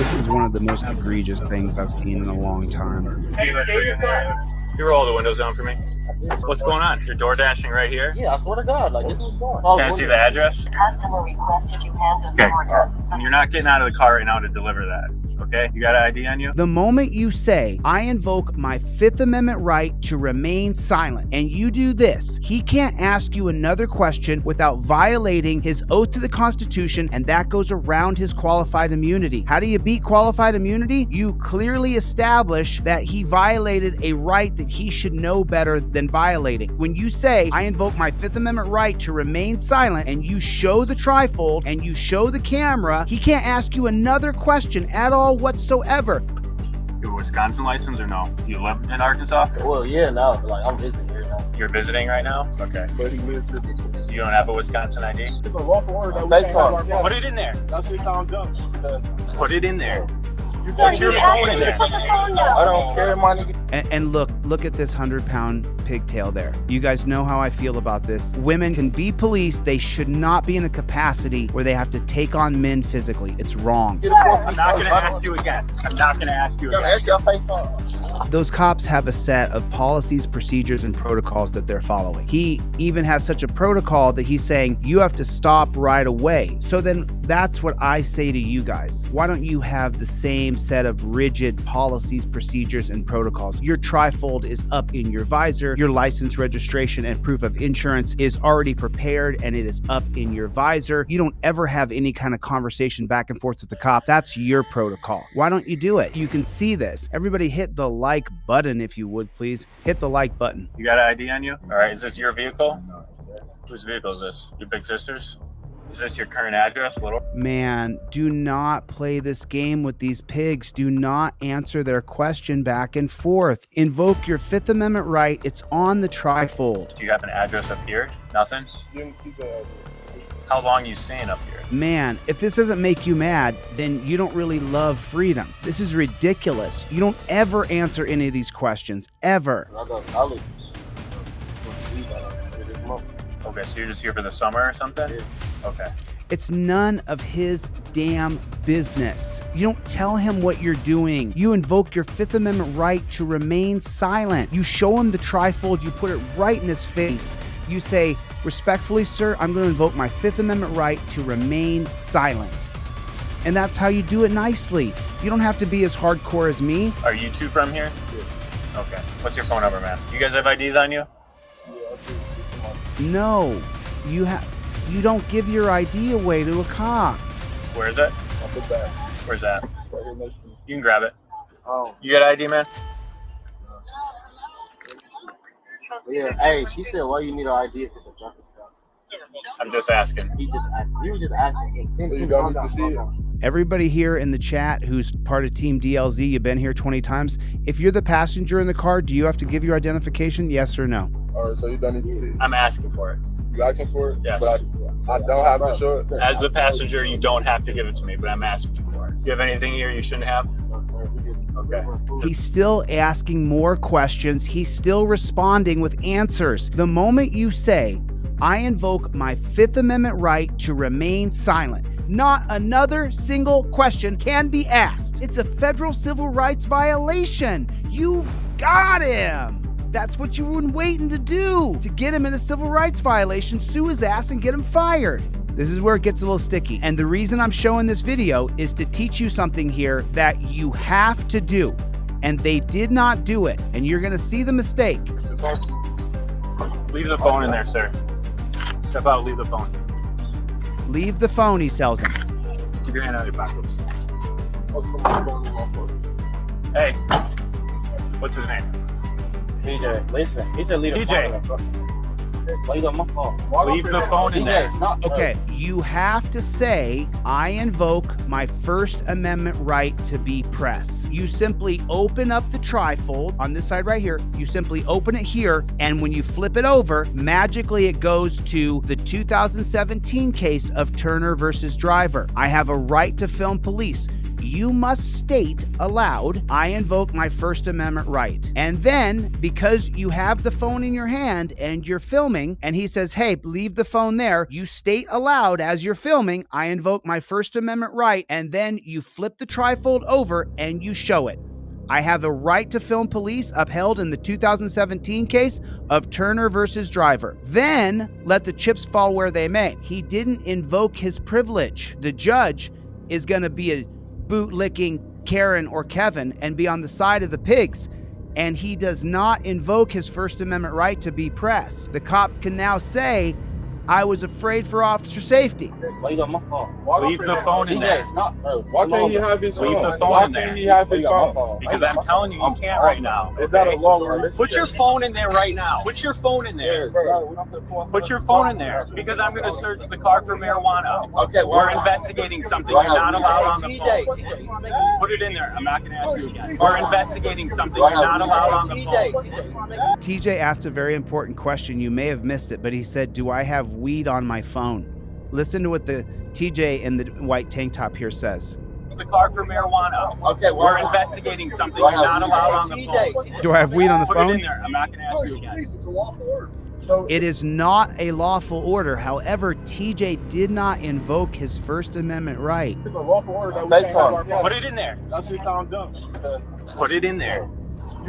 This is one of the most egregious things I've seen in a long time. Hey, you roll the windows down for me. What's going on? You're door dashing right here? Yeah, I swear to God, like this is going. Can I see the address? Customer requested you hand them the order. You're not getting out of the car right now to deliver that. Okay? You got an ID on you? The moment you say, I invoke my Fifth Amendment right to remain silent, and you do this, he can't ask you another question without violating his oath to the Constitution, and that goes around his qualified immunity. How do you beat qualified immunity? You clearly establish that he violated a right that he should know better than violating. When you say, I invoke my Fifth Amendment right to remain silent, and you show the trifold and you show the camera, he can't ask you another question at all whatsoever. You have a Wisconsin license or no? You live in Arkansas? Well, yeah, no, like I'm visiting here now. You're visiting right now? Okay. You don't have a Wisconsin ID? It's a lawful order that we can't have our phone. Put it in there. That shit sound dumb. Put it in there. Sir, Put your you phone have in to there. put the phone down. I don't care, my nigga. And look at this 100-pound pigtail there. You guys know how I feel about this. Women can be police. They should not be in a capacity where they have to take on men physically. It's wrong. I'm not going to ask you again. I'm not going to ask you again. Ask your face on. Those cops have a set of policies, procedures, and protocols that they're following. He even has such a protocol that he's saying, you have to stop right away. So then that's what I say to you guys. Why don't you have the same set of rigid policies, procedures, and protocols? Your trifold is up in your visor. Your license, registration, and proof of insurance is already prepared and it is up in your visor. You don't ever have any kind of conversation back and forth with the cop. That's your protocol. Why don't you do it? You can see this. Everybody hit the like button if you would, please. Hit the like button. You got an ID on you? All right. Is this your vehicle? Whose vehicle is this? Your big sister's? Is this your current address, little? Man, do not play this game with these pigs. Do not answer their question back and forth. Invoke your Fifth Amendment right. It's on the trifold. Do you have an address up here? Nothing? How long are you staying up here? Man, if this doesn't make you mad, then you don't really love freedom. This is ridiculous. You don't ever answer any of these questions, ever. I go to college. Okay, so you're just here for the summer or something? Yeah. Okay. It's none of his damn business. You don't tell him what you're doing. You invoke your Fifth Amendment right to remain silent. You show him the trifold, you put it right in his face. You say, respectfully, sir, I'm going to invoke my Fifth Amendment right to remain silent. And that's how you do it nicely. You don't have to be as hardcore as me. Are you two from here? Yeah. Okay. What's your phone number, man? You guys have IDs on you? No, you don't give your ID away to a cop. Where is it? Where's that? You can grab it. Oh. You got ID, man? Yeah. Hey, she said, why you need an ID if it's a traffic stop? I'm just asking. He just asked. He was just asking. So you don't need to see it? Everybody here in the chat who's part of Team DLZ, you've been here 20 times. If you're the passenger in the car, do you have to give your identification? Yes or no? All right, so you don't need to see it. I'm asking for it. You asking for it? Yes. But I don't have to show it. As the passenger, you don't have to give it to me, but I'm asking for it. Do you have anything here you shouldn't have? Okay. He's still asking more questions. He's still responding with answers. The moment you say, I invoke my Fifth Amendment right to remain silent, not another single question can be asked. It's a federal civil rights violation. You got him. That's what you were waiting to do, to get him in a civil rights violation, sue his ass and get him fired. This is where it gets a little sticky. And the reason I'm showing this video is to teach you something here that you have to do. And they did not do it. And you're gonna see the mistake. Leave the phone in there, sir. Step out, leave the phone. Leave the phone, he tells him. Keep your hand out of your pockets. Hey, what's his name? TJ, listen. He said leave the TJ. phone. Leave my phone. Leave the phone in there. TJ, it's not. Okay, you have to say, I invoke my First Amendment right to be press. You simply open up the trifold on this side right here. You simply open it here, and when you flip it over, magically it goes to the 2017 case of Turner versus Driver. I have a right to film police. you must state aloud, I invoke my First Amendment right. And then, because you have the phone in your hand and you're filming, and he says, hey, leave the phone there, you state aloud as you're filming, I invoke my First Amendment right, and then you flip the trifold over and you show it. I have a right to film police upheld in the 2017 case of Turner versus Driver. Then let the chips fall where they may. He didn't invoke his privilege. The judge is going to be a bootlicking Karen or Kevin and be on the side of the pigs. And he does not invoke his First Amendment right to be press. The cop can now say, I was afraid for officer safety. Why you got my phone? Leave the phone in there. Why can't he have his phone? Leave the phone Why in there. can't he have his phone? Because I'm telling you, you can't right now. Is that a law? Put your phone in there right now. Put your phone in there. Put your phone in there. Because I'm going to search the car for marijuana. Okay, We're investigating something. You're not allowed on the phone. Put it in there. I'm not going to ask you again. We're investigating something. You're not allowed on the phone. TJ asked a very important question. You may have missed it, but he said, do I have weed on my phone? Listen to what the TJ in the white tank top here says. The car for marijuana. Okay, We're investigating something. You're not allowed on the phone. Do I have weed on the Put phone? it in there. I'm not going to ask you again. It's a lawful order. It is not a lawful order. However, TJ did not invoke his First Amendment right. It's a lawful order that we can't have our phone. Put it in there. That shit sound dumb. Put it in there.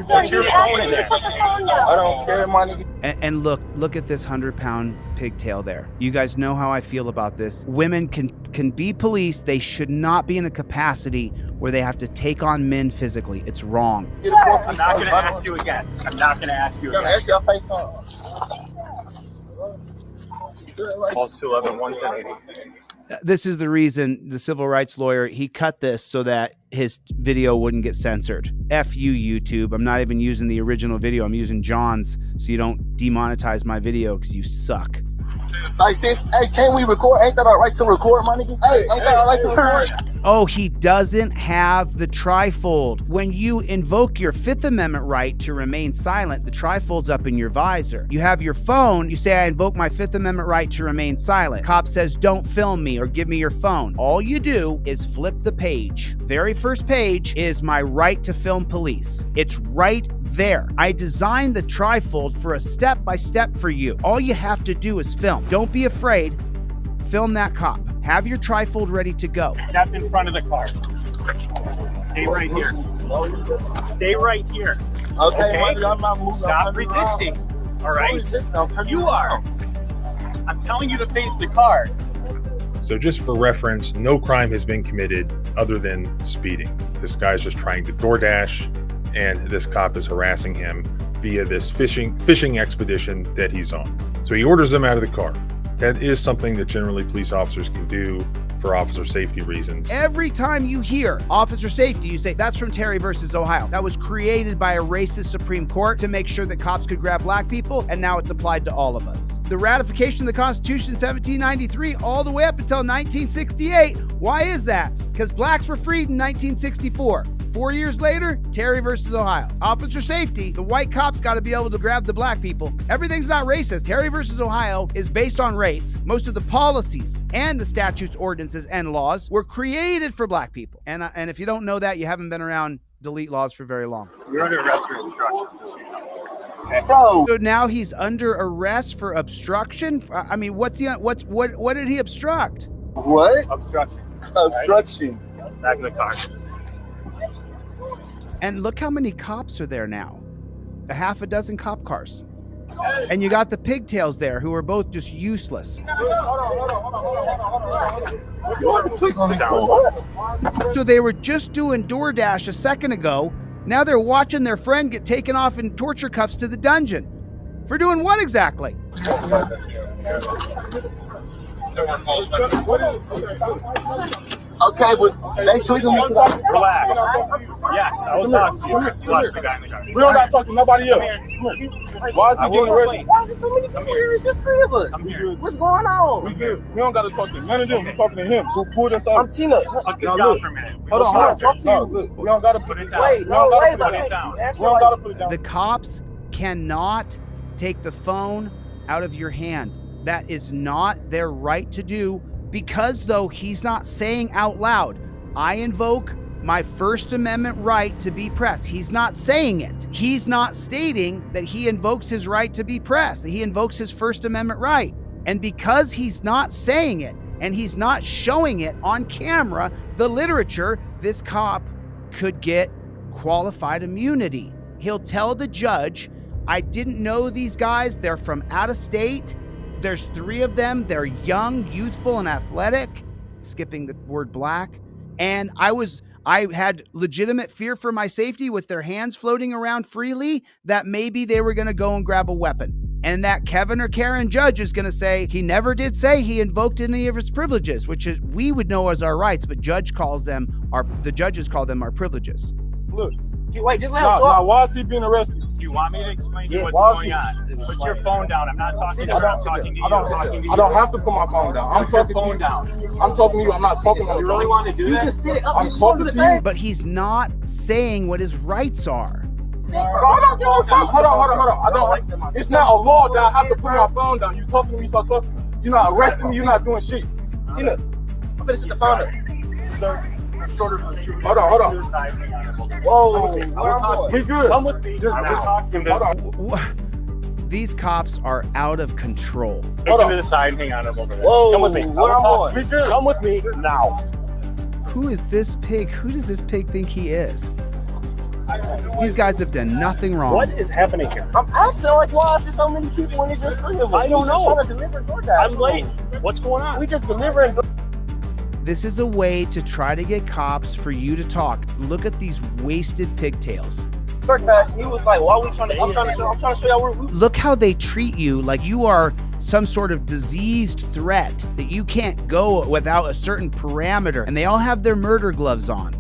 Sir, Put your you have phone in to there. put the phone down. I don't care, my nigga. And look at this 100-pound pigtail there. You guys know how I feel about this. Women can be police. They should not be in a capacity where they have to take on men physically. It's wrong. I'm not going to ask you again. I'm not going to ask you again. Ask your face on. Calls 211-110-80. This is the reason the civil rights lawyer, he cut this so that his video wouldn't get censored. F you, YouTube. I'm not even using the original video. I'm using John's so you don't demonetize my video because you suck. Like, sis, hey, can't we record? Ain't that our right to record, my nigga? Hey, ain't that our right to record? Oh, he doesn't have the trifold. When you invoke your Fifth Amendment right to remain silent, the trifold's up in your visor. You have your phone, you say, I invoke my Fifth Amendment right to remain silent. Cop says, don't film me or give me your phone. All you do is flip the page. Very first page is my right to film police. It's right there. I designed the trifold for a step-by-step for you. All you have to do is film. Don't be afraid. Film that cop. Have your trifold ready to go. Step in front of the car. Stay right here. Stay right here. Okay, Okay? I'm not moving. Stop resisting. All right? You You are. I'm telling you to face the car. So just for reference, no crime has been committed other than speeding. This guy's just trying to DoorDash, and this cop is harassing him via this fishing expedition that he's on. So he orders him out of the car. That is something that generally police officers can do for officer safety reasons. Every time you hear officer safety, you say, that's from Terry versus Ohio. That was created by a racist Supreme Court to make sure that cops could grab black people, and now it's applied to all of us. The ratification of the Constitution in 1793 all the way up until 1968. Why is that? Because blacks were freed in 1964. 4 years later, Terry versus Ohio. Officer safety, the white cops got to be able to grab the black people. Everything's not racist. Terry versus Ohio is based on race. Most of the policies and the statutes, ordinances, and laws were created for black people. And if you don't know that, you haven't been around delete laws for very long. You're under arrest for obstruction. Just so you know. Bro, So now he's under arrest for obstruction. I mean, what did he obstruct? what? Obstruction. Obstruction. Back in the car. And look how many cops are there now. A half a dozen cop cars. And you got the pigtails there who are both just useless. So they were just doing DoorDash a second ago. Now they're watching their friend get taken off in torture cuffs to the dungeon. For doing what exactly? Okay, but they tweaking me. Relax. Yes, I will talk to you. Watch the guy in the car. We don't got to talk to nobody else. Why is he getting arrested? Why is there so many people here? It's just three of us. I'm here. What's going on? We don't got to talk to none of them. We're talking to him. Who pulled us I'm out? Tina. Put this Now down look. for a minute. Hold on, Hold on, talk to No, you. look, we don't got to Put put it it down. down. Wait, no, wait, Put but it down. you asked We don't got to put it down. The cops cannot take the phone out of your hand. That is not their right to do, because though he's not saying out loud, I invoke my First Amendment right to be pressed. He's not saying it. He's not stating that he invokes his right to be pressed, that he invokes his First Amendment right. And because he's not saying it and he's not showing it on camera, the literature, this cop could get qualified immunity. He'll tell the judge, I didn't know these guys. They're from out of state. There's 3 of them. They're young, youthful, and athletic, skipping the word black. And I had legitimate fear for my safety with their hands floating around freely, that maybe they were going to go and grab a weapon. And that Kevin or Karen judge is going to say he never did say he invoked any of his privileges, which is we would know as our rights, but the judges call them our privileges. Look. Wait, just let him talk. Now, why is he being arrested? Do you want me to explain to you what's why is going he- on? Put your phone down. I'm not talking to you. I'm talking to you. I don't have to put my phone down. I'm talking to you. down. I'm talking to you. I'm not talking on the You really phone. want to do You that? just sit it up. I'm You talking to to say. you. But he's not saying what his rights are. Bro, I don't give a fuck. Hold on. It's not a law that I have to put my phone down. You talking to me, start talking to me. You're not arresting me. You're not doing shit. Tina, I'm gonna sit the phone up. hold on. Whoa, we good. Come with me. Just talking hold on. These cops are out of control. Take him to the side. Hang on. I'm over there. Whoa, Come with me. where I'm going. We good. Come with me now. Who is this pig? Who does this pig think he is? These guys have done nothing wrong. What is happening here? I'm asking, like, why is there so many people when it's just 3 of us? I don't We just know. trying to deliver Doordash. I'm late. What's going on? We just delivering. This is a way to try to get cops for you to talk. Look at these wasted pigtails. Doordash. He was like, why are we trying to? I'm trying to show y'all where we. Look how they treat you like you are some sort of diseased threat, that you can't go without a certain parameter. And they all have their murder gloves on.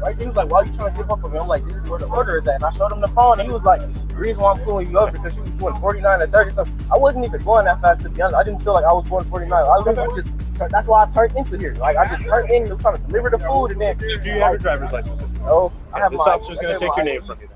Right? He was like, why are you trying to give up from me? I'm like, this is where the order is at. And I showed him the phone, and he was like, the reason why I'm pulling you over because she was doing 49 and 30. So I wasn't even going that fast, to be honest. I didn't feel like I was going 49. I literally just, that's why I turned into here. Like, I just turned in and was trying to deliver the food, and then. Do you have your driver's license? No, I have This my. officer's going to take your name from you.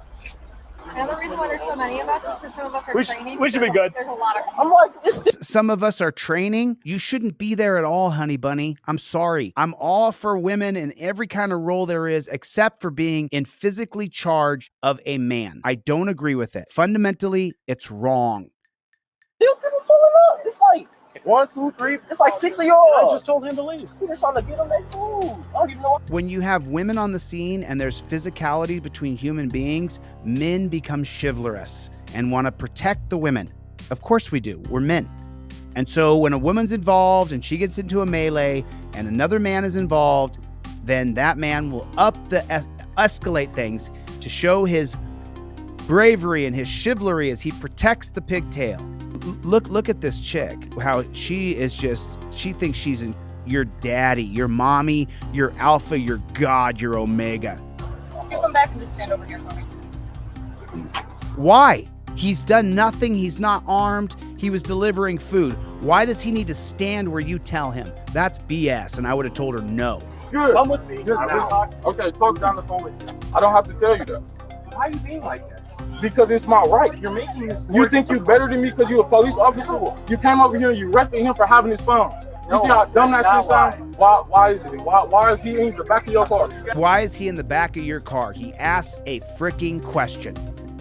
Another reason why there's so many of us is because some of us are training. We should be good. There's a lot of. I'm like, this. Some of us are training. You shouldn't be there at all, honey bunny. I'm sorry. I'm all for women in every kind of role there is, except for being in physically charge of a man. I don't agree with it. Fundamentally, it's wrong. Still people pulling up. It's like 1, 2, 3. It's like 6 of y'all. I just told him to leave. We're just trying to get them their food. I don't even know. When you have women on the scene and there's physicality between human beings, men become chivalrous and want to protect the women. Of course we do. We're men. And so when a woman's involved and she gets into a melee and another man is involved, then that man will escalate things to show his bravery and his chivalry as he protects the pigtail. Look at this chick, how she thinks she's your daddy, your mommy, your alpha, your god, your omega. You come back and just stand over here for me. Why? He's done nothing. He's not armed. He was delivering food. Why does he need to stand where you tell him? That's BS. And I would have told her no. Good. Come with me. Okay, talk to on me. the phone with you. I don't have to tell you that. Why are you being like this? Because it's my right. You're making this. You think you better than me because you're a police officer? You came over here and you arrested him for having his phone. You see how dumb that shit sounds? Why is it? Why is he in the back of your car? Why is he in the back of your car? He asks a freaking question.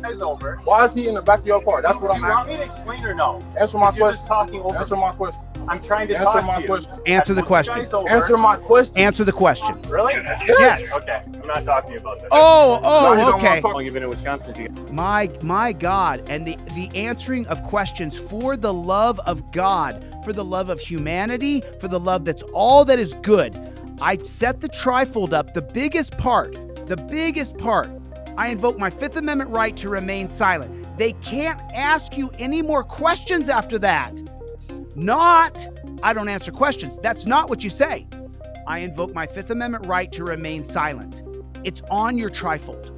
It's over. Why is he in the back of your car? That's what Do I'm you want me asking. to explain or no? Answer my You're just question. talking over. Answer my question. I'm trying to Answer talk my to you. question. Answer the question. Answer my question. Answer the question. Really? Yes. Okay. I'm not talking to you about this. Oh, No, he don't okay. wanna talk. How long you been in Wisconsin? Do you- My God. And the answering of questions for the love of God, for the love of humanity, for the love that's all that is good. I set the trifold up, the biggest part. I invoke my Fifth Amendment right to remain silent. They can't ask you any more questions after that. Not, I don't answer questions. That's not what you say. I invoke my Fifth Amendment right to remain silent. It's on your trifold.